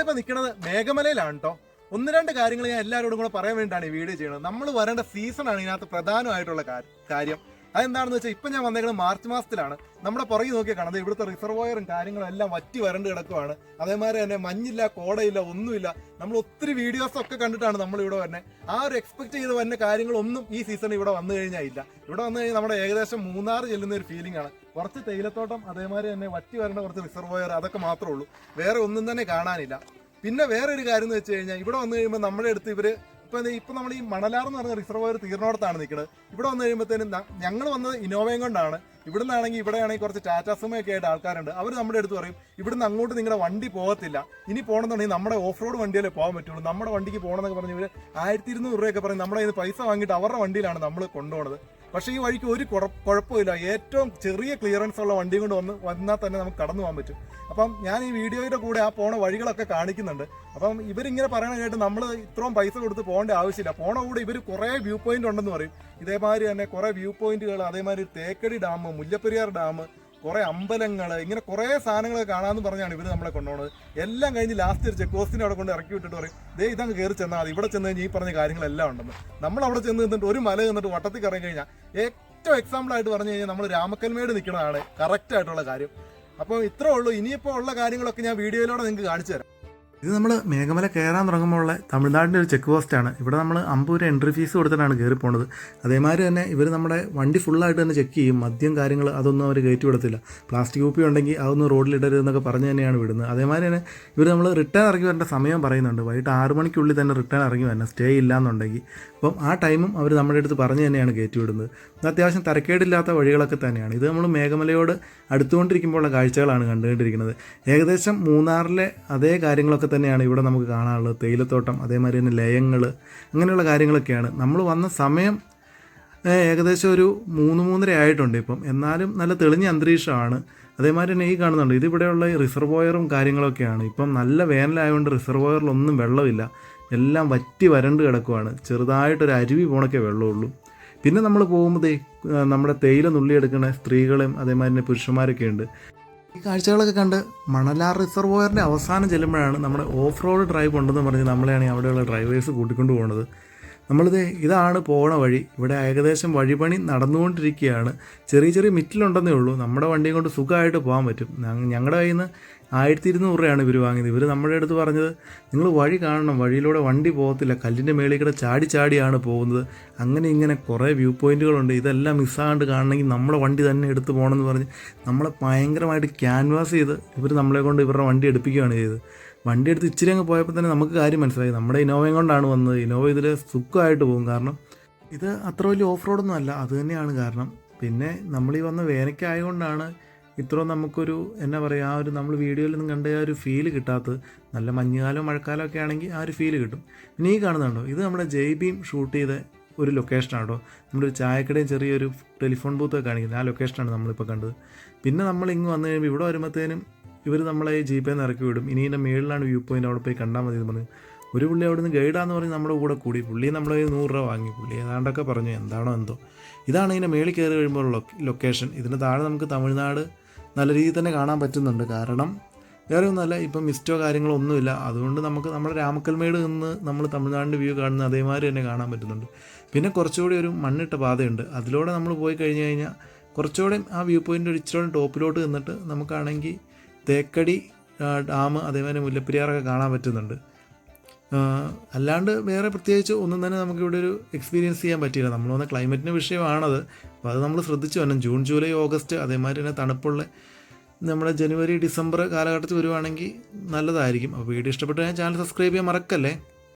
നമ്മളിപ്പോൾ നിൽക്കുന്നത് മേഘമലയിലാണ് കേട്ടോ. ഒന്ന് രണ്ട് കാര്യങ്ങൾ ഞാൻ എല്ലാവരോടും കൂടെ പറയാൻ വേണ്ടിയിട്ടാണ് ഈ വീഡിയോ ചെയ്യുന്നത്. നമ്മൾ വരേണ്ട സീസണാണ് ഇതിനകത്ത് പ്രധാനമായിട്ടുള്ള കാര്യം. അതെന്താണെന്ന് വെച്ചാൽ ഇപ്പം ഞാൻ വന്നേക്കുന്നത് മാർച്ച് മാസത്തിലാണ്. നമ്മുടെ പുറകെ നോക്കിയാൽ കാണുന്നത് ഇവിടുത്തെ റിസർവോയറും കാര്യങ്ങളും എല്ലാം വറ്റി വരണ്ട് കിടക്കുവാണ്. അതേമാതിരി തന്നെ മഞ്ഞില്ല, കോടയില്ല, ഒന്നുമില്ല. നമ്മൾ ഒത്തിരി വീഡിയോസൊക്കെ കണ്ടിട്ടാണ് നമ്മളിവിടെ വരുന്നത്. ആ ഒരു എക്സ്പെക്ട് ചെയ്ത് വരുന്ന കാര്യങ്ങളൊന്നും ഈ സീസണിൽ ഇവിടെ വന്നു കഴിഞ്ഞാൽ ഇല്ല. ഇവിടെ വന്നു കഴിഞ്ഞാൽ നമ്മുടെ ഏകദേശം മൂന്നാർ ചെല്ലുന്ന ഒരു ഫീലിംഗ് ആണ്. കുറച്ച് തേയിലത്തോട്ടം, അതേമാതിരി തന്നെ വറ്റി വരേണ്ട കുറച്ച് റിസർവോയർ, അതൊക്കെ മാത്രമേ ഉള്ളൂ. വേറെ ഒന്നും തന്നെ കാണാനില്ല. പിന്നെ വേറെ ഒരു കാര്യം എന്ന് വെച്ച് കഴിഞ്ഞാൽ ഇവിടെ വന്നു കഴിയുമ്പോൾ നമ്മുടെ അടുത്ത് ഇവർ ഇപ്പം നമ്മൾ ഈ മണലാർ എന്ന് പറഞ്ഞ റിസർവോയർ തീർന്നോടത്താണ് നിൽക്കുന്നത്. ഇവിടെ വന്നു കഴിയുമ്പോഴത്തേനും ഞങ്ങൾ വന്നത് ഇന്നോവയും കൊണ്ടാണ്. ഇവിടെ നിന്നാണെങ്കിൽ ഇവിടെയാണെങ്കിൽ കുറച്ച് ടാറ്റാ സുമയൊക്കെ ആയിട്ട് ആൾക്കാരുണ്ട്. അവർ നമ്മുടെ അടുത്ത് പറയും ഇവിടുന്ന് അങ്ങോട്ട് നിങ്ങളുടെ വണ്ടി പോകത്തില്ല, ഇനി പോകണമെന്നുണ്ടെങ്കിൽ നമ്മുടെ ഓഫ് റോഡ് വണ്ടിയിലേ പോകാൻ പറ്റുള്ളൂ, നമ്മുടെ വണ്ടിക്ക് പോകണമെന്നൊക്കെ പറഞ്ഞ് ഇവർ 1200 രൂപയൊക്കെ പറയും. നമ്മുടെ കയ്യിൽ പൈസ വാങ്ങിയിട്ട് അവരുടെ വണ്ടിയിലാണ് നമ്മൾ കൊണ്ടുപോകുന്നത്. പക്ഷേ ഈ വഴിക്ക് ഒരു കുഴപ്പമില്ല. ഏറ്റവും ചെറിയ ക്ലിയറൻസ് ഉള്ള വണ്ടിയും കൊണ്ട് വന്നാൽ തന്നെ നമുക്ക് കടന്നു പോകാൻ പറ്റും. അപ്പം ഞാൻ ഈ വീഡിയോയുടെ കൂടെ ആ പോണ വഴികളൊക്കെ കാണിക്കുന്നുണ്ട്. അപ്പം ഇവരിങ്ങനെ പറയണ കേട്ട് നമ്മൾ ഇത്രയും പൈസ കൊടുത്ത് പോകേണ്ട ആവശ്യമില്ല. പോണ കൂടെ ഇവർ കുറേ വ്യൂ പോയിന്റ് ഉണ്ടെന്ന് പറയും. ഇതേമാതിരി തന്നെ കുറേ വ്യൂ പോയിന്റുകൾ, അതേമാതിരി തേക്കടി ഡാം, മുല്ലപ്പെരിയാർ ഡാം, കുറേ അമ്പലങ്ങൾ, ഇങ്ങനെ കുറേ സാധനങ്ങളൊക്കെ കാണാമെന്ന് പറഞ്ഞാണ് ഇവർ നമ്മളെ കൊണ്ടുപോകുന്നത്. എല്ലാം കഴിഞ്ഞ് ലാസ്റ്റ് ഒരു ചെക്ക് പോസ്റ്റിനെ അവിടെ കൊണ്ട് ഇറക്കി വിട്ടിട്ട് പറയും ദേ ഇതങ്ങ് കയറി ചെന്നാൽ മതി, ഇവിടെ ചെന്ന് കഴിഞ്ഞാൽ ഈ പറഞ്ഞ കാര്യങ്ങളെല്ലാം ഉണ്ടെന്ന്. നമ്മൾ അവിടെ ചെന്ന് നിന്നിട്ട് ഒരു മല നിന്നിട്ട് വട്ടത്തിൽ കറങ്ങി കഴിഞ്ഞാൽ ഏറ്റവും എക്സാമ്പിളായിട്ട് പറഞ്ഞു കഴിഞ്ഞാൽ നമ്മൾ രാമക്കൽമേട് നിൽക്കുന്നതാണ് കറക്റ്റ് ആയിട്ടുള്ള കാര്യം. അപ്പോൾ ഇത്രേ ഉള്ളൂ. ഇനിയിപ്പോൾ ഉള്ള കാര്യങ്ങളൊക്കെ ഞാൻ വീഡിയോയിലൂടെ നിങ്ങൾക്ക് കാണിച്ചു തരാം. ഇത് നമ്മൾ മേഘമല കയറാൻ തുടങ്ങുമ്പോൾ ഉള്ള തമിഴ്നാടിൻ്റെ ഒരു ചെക്ക് പോസ്റ്റാണ്. ഇവിടെ നമ്മൾ 50 രൂപ എൻട്രി ഫീസ് കൊടുത്തിട്ടാണ് കയറി പോണത്. അതേമാതിരി തന്നെ ഇവർ നമ്മുടെ വണ്ടി ഫുള്ളായിട്ട് തന്നെ ചെക്ക് ചെയ്യും. മദ്യം കാര്യങ്ങൾ അതൊന്നും അവർ കയറ്റി വിടത്തില്ല. പ്ലാസ്റ്റിക് കുപ്പി ഉണ്ടെങ്കിൽ അതൊന്നും റോഡിലിടരുതെന്നൊക്കെ പറഞ്ഞ് തന്നെയാണ് വിടുന്നത്. അതേമാതിരി തന്നെ ഇവർ നമ്മൾ റിട്ടേൺ ഇറങ്ങി വരേണ്ട സമയം പറയുന്നുണ്ട്. വൈകിട്ട് 6 മണിക്കുള്ളിൽ തന്നെ റിട്ടേൺ ഇറങ്ങി വരണം, സ്റ്റേ ഇല്ലയെന്നുണ്ടെങ്കിൽ. അപ്പം ആ ടൈമും അവർ നമ്മുടെ അടുത്ത് പറഞ്ഞ് തന്നെയാണ് കയറ്റി വിടുന്നത്. അത്യാവശ്യം തരക്കേടില്ലാത്ത വഴികളൊക്കെ തന്നെയാണ്. ഇത് നമ്മൾ മേഘമലയോട് അടുത്തുകൊണ്ടിരിക്കുമ്പോഴുള്ള കാഴ്ചകളാണ് കണ്ടുകൊണ്ടിരിക്കുന്നത്. ഏകദേശം മൂന്നാറിലെ അതേ കാര്യങ്ങളൊക്കെ തന്നെയാണ് ഇവിടെ നമുക്ക് കാണാനുള്ളത്. തേയിലത്തോട്ടം, അതേമാതിരി തന്നെ ലയങ്ങൾ, അങ്ങനെയുള്ള കാര്യങ്ങളൊക്കെയാണ്. നമ്മൾ വന്ന സമയം ഏകദേശം ഒരു 3-3:30 ആയിട്ടുണ്ട് ഇപ്പം. എന്നാലും നല്ല തെളിഞ്ഞ അന്തരീക്ഷമാണ്. അതേമാതിരി തന്നെ ഈ കാണുന്നുണ്ട് ഇതിവിടെയുള്ള റിസർവോയറും കാര്യങ്ങളൊക്കെയാണ്. ഇപ്പം നല്ല വേനലായതുകൊണ്ട് റിസർവോയറിലൊന്നും വെള്ളമില്ല, എല്ലാം വറ്റി വരണ്ട് കിടക്കുവാണ്. ചെറുതായിട്ടൊരു അരുവി പോണൊക്കെ വെള്ളമുള്ളൂ. പിന്നെ നമ്മൾ പോകുമ്പോൾ നമ്മുടെ തേയില നുള്ളിയെടുക്കുന്ന സ്ത്രീകളും അതേമാതിരി തന്നെ പുരുഷന്മാരൊക്കെ ഉണ്ട്. ഈ കാഴ്ചകളൊക്കെ കണ്ട് മണലാർ റിസർവോയറിൻ്റെ അവസാനം ചെല്ലുമ്പോഴാണ് നമ്മുടെ ഓഫ് റോഡ് ഡ്രൈവ് ഉണ്ടെന്ന് പറഞ്ഞ് നമ്മളെയാണ് അവിടെയുള്ള ഡ്രൈവേഴ്സ് കൂട്ടിക്കൊണ്ട് പോകുന്നത്. ഇതാണ് പോണ വഴി. ഇവിടെ ഏകദേശം വഴിപണി നടന്നുകൊണ്ടിരിക്കുകയാണ്. ചെറിയ ചെറിയ മിറ്റിലുണ്ടെന്നേ ഉള്ളൂ. നമ്മുടെ വണ്ടിയും കൊണ്ട് സുഖമായിട്ട് പോകാൻ പറ്റും. ഞങ്ങളുടെ കയ്യിൽ നിന്ന് 1200 രൂപയാണ് ഇവർ വാങ്ങിയത്. ഇവർ നമ്മുടെ അടുത്ത് പറഞ്ഞത് നിങ്ങൾ വഴി കാണണം, വഴിയിലൂടെ വണ്ടി പോകത്തില്ല, കല്ലിൻ്റെ മേളിൽ കൂടെ ചാടിയാണ് പോകുന്നത്, അങ്ങനെ ഇങ്ങനെ കുറേ വ്യൂ പോയിൻറ്റുകളുണ്ട്, ഇതെല്ലാം മിസ്സാകാണ്ട് കാണണമെങ്കിൽ നമ്മളെ വണ്ടി തന്നെ എടുത്ത് പോകണമെന്ന് പറഞ്ഞ് നമ്മളെ ഭയങ്കരമായിട്ട് ക്യാൻവാസ് ചെയ്ത് ഇവർ നമ്മളെ കൊണ്ട് ഇവരുടെ വണ്ടി എടുപ്പിക്കുകയാണ് ചെയ്തത്. വണ്ടി എടുത്ത് ഇച്ചിരി അങ്ങ് പോയപ്പോൾ തന്നെ നമുക്ക് കാര്യം മനസ്സിലായി. നമ്മുടെ ഇന്നോവയും കൊണ്ടാണ് വന്നത്. ഇന്നോവ ഇതിൽ സുഖമായിട്ട് പോകും. കാരണം ഇത് അത്ര വലിയ ഓഫ് റോഡൊന്നും അല്ല, അത് തന്നെയാണ് കാരണം. പിന്നെ നമ്മൾ ഈ വന്ന വേനയ്ക്കായതുകൊണ്ടാണ് ഇത്രയും നമുക്കൊരു എന്നാ പറയുക, ആ ഒരു നമ്മൾ വീഡിയോയിൽ നിന്നും കണ്ട ആ ഒരു ഫീല് കിട്ടാത്തത്. നല്ല മഞ്ഞുകാലം മഴക്കാലം ഒക്കെ ആണെങ്കിൽ ആ ഒരു ഫീല് കിട്ടും. പിന്നെ ഈ കാണുന്നുണ്ടോ, ഇത് നമ്മുടെ ജയ്ബീം ഷൂട്ട് ചെയ്ത ഒരു ലൊക്കേഷനാണ് കേട്ടോ. നമ്മുടെ ഒരു ചായക്കടയും ചെറിയൊരു ടെലിഫോൺ ബൂത്തൊക്കെ കാണിക്കുന്നത് ആ ലൊക്കേഷനാണ് നമ്മളിപ്പോൾ കണ്ടത്. പിന്നെ നമ്മൾ ഇങ്ങ് വന്നു കഴിയുമ്പോൾ ഇവിടെ വരുമ്പോഴത്തേനും ഇവർ നമ്മളെ ജീപ്പേന്ന് ഇറക്കി വിടും. ഇനി ഇതിൻ്റെ മേളിലാണ് വ്യൂ പോയിൻ്റ്, അവിടെ പോയി കണ്ടാൽ മതി എന്ന് പറഞ്ഞു. ഒരു പുള്ളി അവിടെ നിന്ന് ഗൈഡാന്ന് പറഞ്ഞ് നമ്മുടെ കൂടെ കൂടി. പുള്ളി നമ്മളെ 100 രൂപ വാങ്ങി. പുള്ളി ഏതാണ്ടൊക്കെ പറഞ്ഞു, എന്താണോ എന്തോ. ഇതാണ് ഇതിൻ്റെ മേളിൽ കയറി കഴിയുമ്പോഴുള്ള ലൊക്കേഷൻ. ഇതിന് താഴെ നമുക്ക് തമിഴ്നാട് നല്ല രീതിയിൽ തന്നെ കാണാൻ പറ്റുന്നുണ്ട്. കാരണം വേറെ ഒന്നുമല്ല, ഇപ്പം മിസ്റ്റോ കാര്യങ്ങളോ ഒന്നുമില്ല. അതുകൊണ്ട് നമുക്ക് നമ്മുടെ രാമക്കൽമേട് നിന്ന് നമ്മൾ തമിഴ്നാടിൻ്റെ വ്യൂ കാണുന്ന അതേമാതിരി തന്നെ കാണാൻ പറ്റുന്നുണ്ട്. പിന്നെ കുറച്ചുകൂടി ഒരു മണ്ണിട്ട പാതയുണ്ട്. അതിലൂടെ നമ്മൾ പോയി കഴിഞ്ഞ് കഴിഞ്ഞാൽ കുറച്ചുകൂടെ ആ വ്യൂ പോയിൻ്റ് ഒരു ഇച്ചിരി ടോപ്പിലോട്ട് നിന്നിട്ട് നമുക്കാണെങ്കിൽ തേക്കടി ഡാം, അതേമാതിരി മുല്ലപ്പെരിയാറൊക്കെ കാണാൻ പറ്റുന്നുണ്ട്. അല്ലാണ്ട് വേറെ പ്രത്യേകിച്ച് ഒന്നും തന്നെ നമുക്കിവിടെ ഒരു എക്സ്പീരിയൻസ് ചെയ്യാൻ പറ്റിയില്ല. നമ്മൾ വന്ന ക്ലൈമറ്റിൻ്റെ വിഷയമാണത്. അപ്പോൾ അത് നമ്മൾ ശ്രദ്ധിച്ചു വരണം. ജൂൺ, ജൂലൈ, ഓഗസ്റ്റ്, അതേമാതിരി തന്നെ തണുപ്പുള്ള നമ്മുടെ ജനുവരി, ഡിസംബർ കാലഘട്ടത്തിൽ വരുവാണെങ്കിൽ നല്ലതായിരിക്കും. അപ്പോൾ വീഡിയോ ഇഷ്ടപ്പെട്ടു കഴിഞ്ഞാൽ ചാനൽ സബ്സ്ക്രൈബ് ചെയ്യാൻ മറക്കല്ലേ.